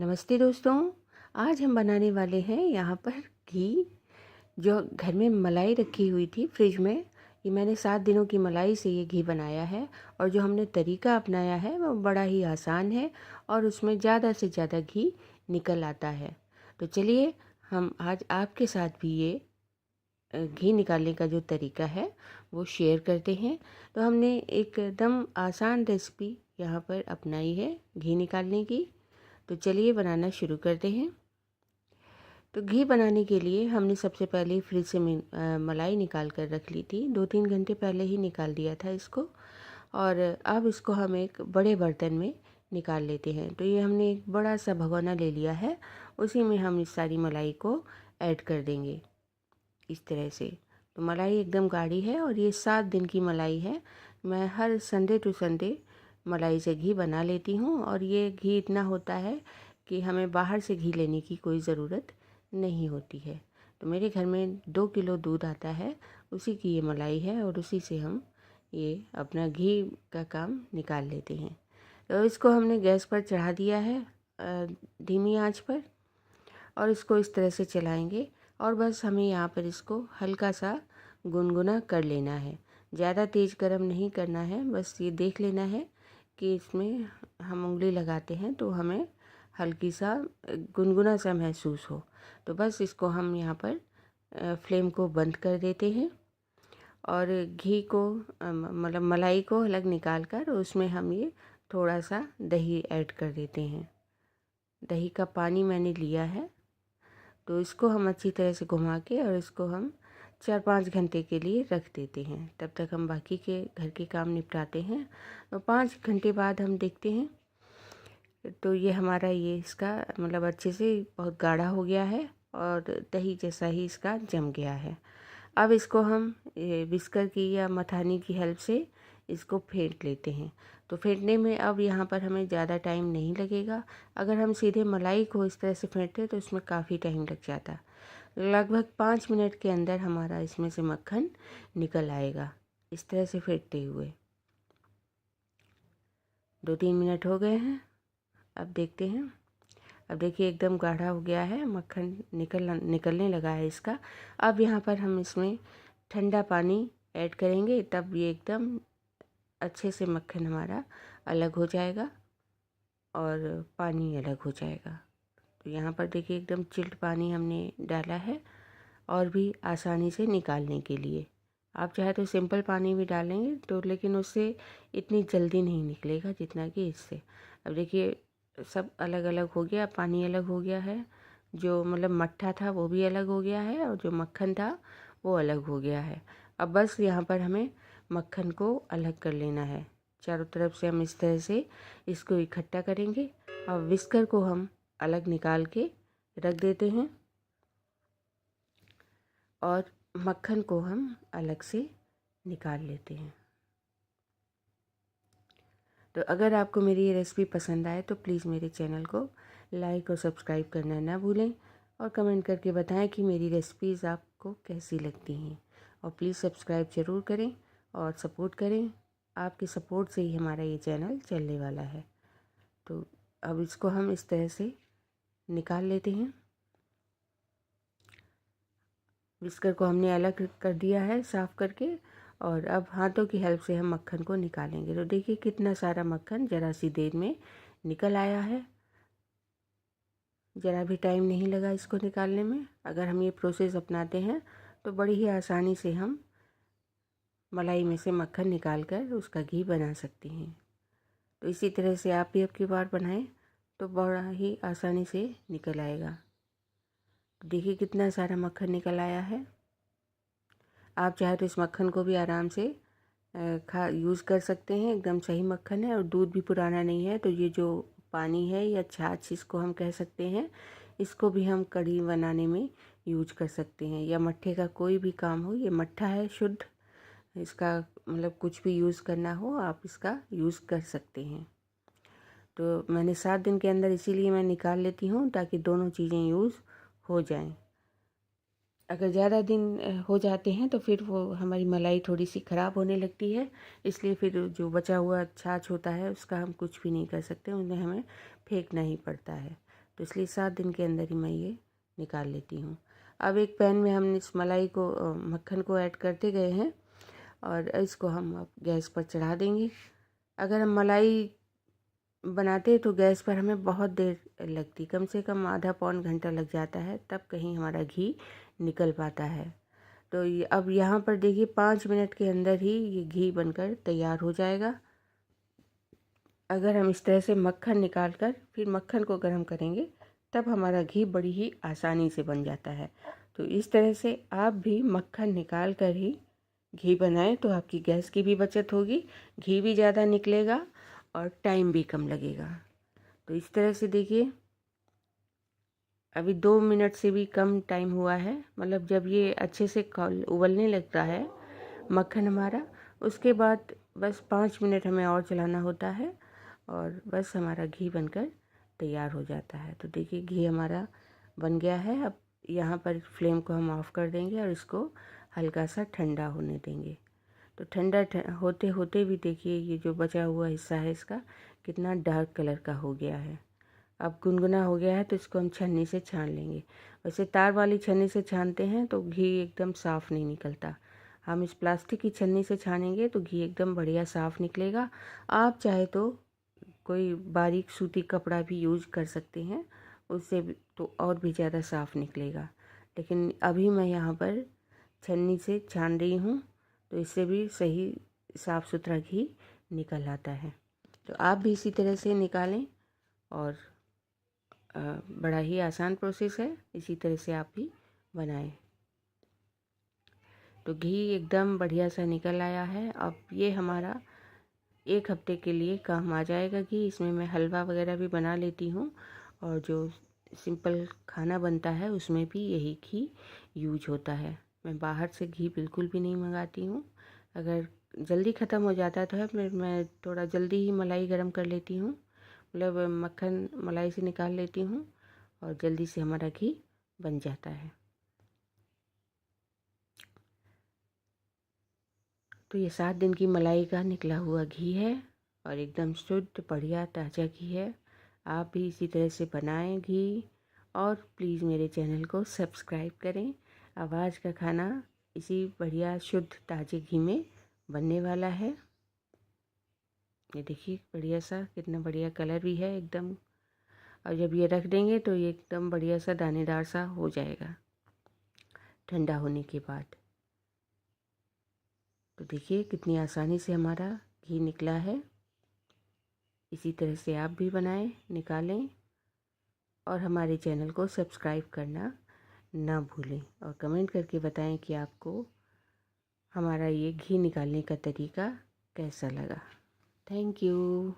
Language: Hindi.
नमस्ते दोस्तों। आज हम बनाने वाले हैं यहाँ पर घी। जो घर में मलाई रखी हुई थी फ्रिज में, ये मैंने 7 दिनों की मलाई से ये घी बनाया है। और जो हमने तरीका अपनाया है वो बड़ा ही आसान है और उसमें ज़्यादा से ज़्यादा घी निकल आता है। तो चलिए हम आज आपके साथ भी ये घी निकालने का जो तरीका है वो शेयर करते हैं। तो हमने एकदम आसान रेसिपी यहाँ पर अपनाई है घी निकालने की। तो चलिए बनाना शुरू करते हैं। तो घी बनाने के लिए हमने सबसे पहले फ्रिज से मलाई निकाल कर रख ली थी। 2-3 घंटे पहले ही निकाल दिया था इसको। और अब इसको हम एक बड़े बर्तन में निकाल लेते हैं। तो ये हमने एक बड़ा सा भगोना ले लिया है, उसी में हम इस सारी मलाई को ऐड कर देंगे इस तरह से। तो मलाई एकदम गाढ़ी है और ये 7 दिन की मलाई है। मैं हर संडे टू संडे मलाई से घी बना लेती हूँ और ये घी इतना होता है कि हमें बाहर से घी लेने की कोई ज़रूरत नहीं होती है। तो मेरे घर में 2 किलो दूध आता है, उसी की ये मलाई है और उसी से हम ये अपना घी का काम निकाल लेते हैं। तो इसको हमने गैस पर चढ़ा दिया है धीमी आंच पर, और इसको इस तरह से चलाएंगे। और बस हमें यहाँ पर इसको हल्का सा गुनगुना कर लेना है, ज़्यादा तेज़ गरम नहीं करना है। बस ये देख लेना है कि इसमें हम उंगली लगाते हैं तो हमें हल्की सा गुनगुना सा महसूस हो। तो बस इसको हम यहाँ पर फ्लेम को बंद कर देते हैं और घी को मतलब मलाई को अलग निकाल कर उसमें हम ये थोड़ा सा दही ऐड कर देते हैं। दही का पानी मैंने लिया है। तो इसको हम अच्छी तरह से घुमा के और इसको हम 4-5 घंटे के लिए रख देते हैं। तब तक हम बाकी के घर के काम निपटाते हैं। तो 5 घंटे बाद हम देखते हैं तो ये हमारा ये इसका मतलब अच्छे से बहुत गाढ़ा हो गया है और दही जैसा ही इसका जम गया है। अब इसको हम विस्कर की या मथानी की हेल्प से इसको फेंट लेते हैं। तो फेंटने में अब यहाँ पर हमें ज़्यादा टाइम नहीं लगेगा। अगर हम सीधे मलाई को इस तरह से फेंटते तो इसमें काफ़ी टाइम लग जाता। लगभग 5 मिनट के अंदर हमारा इसमें से मक्खन निकल आएगा इस तरह से फेंटते हुए। 2-3 मिनट हो गए हैं। अब देखते हैं। अब देखिए एकदम गाढ़ा हो गया है, मक्खन निकलने लगा है इसका। अब यहाँ पर हम इसमें ठंडा पानी ऐड करेंगे, तब ये एकदम अच्छे से मक्खन हमारा अलग हो जाएगा और पानी अलग हो जाएगा। तो यहाँ पर देखिए एकदम चिल्ड पानी हमने डाला है और भी आसानी से निकालने के लिए। आप चाहे तो सिंपल पानी भी डालेंगे तो, लेकिन उससे इतनी जल्दी नहीं निकलेगा जितना कि इससे। अब देखिए सब अलग अलग हो गया, पानी अलग हो गया है, जो मतलब मट्ठा था वो भी अलग हो गया है और जो मक्खन था वो अलग हो गया है। अब बस यहाँ पर हमें मक्खन को अलग कर लेना है। चारों तरफ से हम इस तरह से इसको इकट्ठा करेंगे और विस्कर को हम अलग निकाल के रख देते हैं और मक्खन को हम अलग से निकाल लेते हैं। तो अगर आपको मेरी ये रेसिपी पसंद आए तो प्लीज़ मेरे चैनल को लाइक और सब्सक्राइब करना ना भूलें और कमेंट करके बताएं कि मेरी रेसिपीज़ आपको कैसी लगती हैं। और प्लीज़ सब्सक्राइब ज़रूर करें और सपोर्ट करें। आपके सपोर्ट से ही हमारा ये चैनल चलने वाला है। तो अब इसको हम इस तरह से निकाल लेते हैं। विस्कर को हमने अलग कर दिया है साफ़ करके, और अब हाथों की हेल्प से हम मक्खन को निकालेंगे। तो देखिए कितना सारा मक्खन ज़रा सी देर में निकल आया है। ज़रा भी टाइम नहीं लगा इसको निकालने में। अगर हम ये प्रोसेस अपनाते हैं तो बड़ी ही आसानी से हम मलाई में से मक्खन निकाल कर उसका घी बना सकते हैं। तो इसी तरह से आप भी अब की बार बनाएं तो बड़ा ही आसानी से निकल आएगा। देखिए कितना सारा मक्खन निकल आया है। आप चाहे तो इस मक्खन को भी आराम से यूज़ कर सकते हैं। एकदम सही मक्खन है और दूध भी पुराना नहीं है। तो ये जो पानी है या छाछ इसको हम कह सकते हैं, इसको भी हम कढ़ी बनाने में यूज कर सकते हैं। या मट्ठे का कोई भी काम हो, ये मट्ठा है शुद्ध, इसका मतलब कुछ भी यूज़ करना हो आप इसका यूज़ कर सकते हैं। तो मैंने 7 दिन के अंदर इसीलिए मैं निकाल लेती हूँ ताकि दोनों चीज़ें यूज़ हो जाएं। अगर ज़्यादा दिन हो जाते हैं तो फिर वो हमारी मलाई थोड़ी सी ख़राब होने लगती है। इसलिए फिर जो बचा हुआ छाछ होता है उसका हम कुछ भी नहीं कर सकते, उन्हें हमें फेंकना ही पड़ता है। तो इसलिए 7 दिन के अंदर ही मैं ये निकाल लेती हूँ। अब एक पैन में हम इस मलाई को मक्खन को ऐड करते गए हैं और इसको हम अब गैस पर चढ़ा देंगे। अगर हम मलाई बनाते तो गैस पर हमें बहुत देर लगती, कम से कम आधा पौन घंटा लग जाता है, तब कहीं हमारा घी निकल पाता है। तो ये अब यहाँ पर देखिए 5 मिनट के अंदर ही ये घी बनकर तैयार हो जाएगा। अगर हम इस तरह से मक्खन निकाल कर फिर मक्खन को गर्म करेंगे तब हमारा घी बड़ी ही आसानी से बन जाता है। तो इस तरह से आप भी मक्खन निकाल कर ही घी बनाएं तो आपकी गैस की भी बचत होगी, घी भी ज़्यादा निकलेगा और टाइम भी कम लगेगा। तो इस तरह से देखिए अभी 2 मिनट से भी कम टाइम हुआ है, मतलब जब ये अच्छे से उबलने लगता है मक्खन हमारा, उसके बाद बस 5 मिनट हमें और चलाना होता है और बस हमारा घी बनकर तैयार हो जाता है। तो देखिए घी हमारा बन गया है। अब यहाँ पर फ्लेम को हम ऑफ़ कर देंगे और इसको हल्का सा ठंडा होने देंगे। तो ठंडा होते होते भी देखिए ये जो बचा हुआ हिस्सा है इसका कितना डार्क कलर का हो गया है। अब गुनगुना हो गया है तो इसको हम छन्नी से छान लेंगे। वैसे तार वाली छन्नी से छानते हैं तो घी एकदम साफ़ नहीं निकलता, हम इस प्लास्टिक की छन्नी से छानेंगे तो घी एकदम बढ़िया साफ़ निकलेगा। आप चाहे तो कोई बारीक सूती कपड़ा भी यूज कर सकते हैं, उससे भी तो और भी ज़्यादा साफ़ निकलेगा। लेकिन अभी मैं यहाँ पर छन्नी से छान रही हूँ तो इससे भी सही साफ़ सुथरा घी निकल आता है। तो आप भी इसी तरह से निकालें और बड़ा ही आसान प्रोसेस है, इसी तरह से आप भी बनाएं। तो घी एकदम बढ़िया सा निकल आया है। अब ये हमारा 1 हफ्ते के लिए काम आ जाएगा घी। इसमें मैं हलवा वगैरह भी बना लेती हूँ और जो सिंपल खाना बनता है उसमें भी यही घी यूज होता है। मैं बाहर से घी बिल्कुल भी नहीं मंगाती हूँ। अगर जल्दी ख़त्म हो जाता है तो फिर मैं थोड़ा जल्दी ही मलाई गरम कर लेती हूँ, मतलब मक्खन मलाई से निकाल लेती हूँ और जल्दी से हमारा घी बन जाता है। तो ये 7 दिन की मलाई का निकला हुआ घी है और एकदम शुद्ध बढ़िया ताज़ा घी है। आप भी इसी तरह से बनाएं घी और प्लीज़ मेरे चैनल को सब्सक्राइब करें। अब आज का खाना इसी बढ़िया शुद्ध ताज़े घी में बनने वाला है। ये देखिए बढ़िया सा कितना बढ़िया कलर भी है एकदम, और जब ये रख देंगे तो ये एकदम बढ़िया सा दानेदार सा हो जाएगा ठंडा होने के बाद। तो देखिए कितनी आसानी से हमारा घी निकला है। इसी तरह से आप भी बनाएं, निकालें और हमारे चैनल को सब्सक्राइब करना ना भूलें और कमेंट करके बताएं कि आपको हमारा ये घी निकालने का तरीका कैसा लगा। Thank you.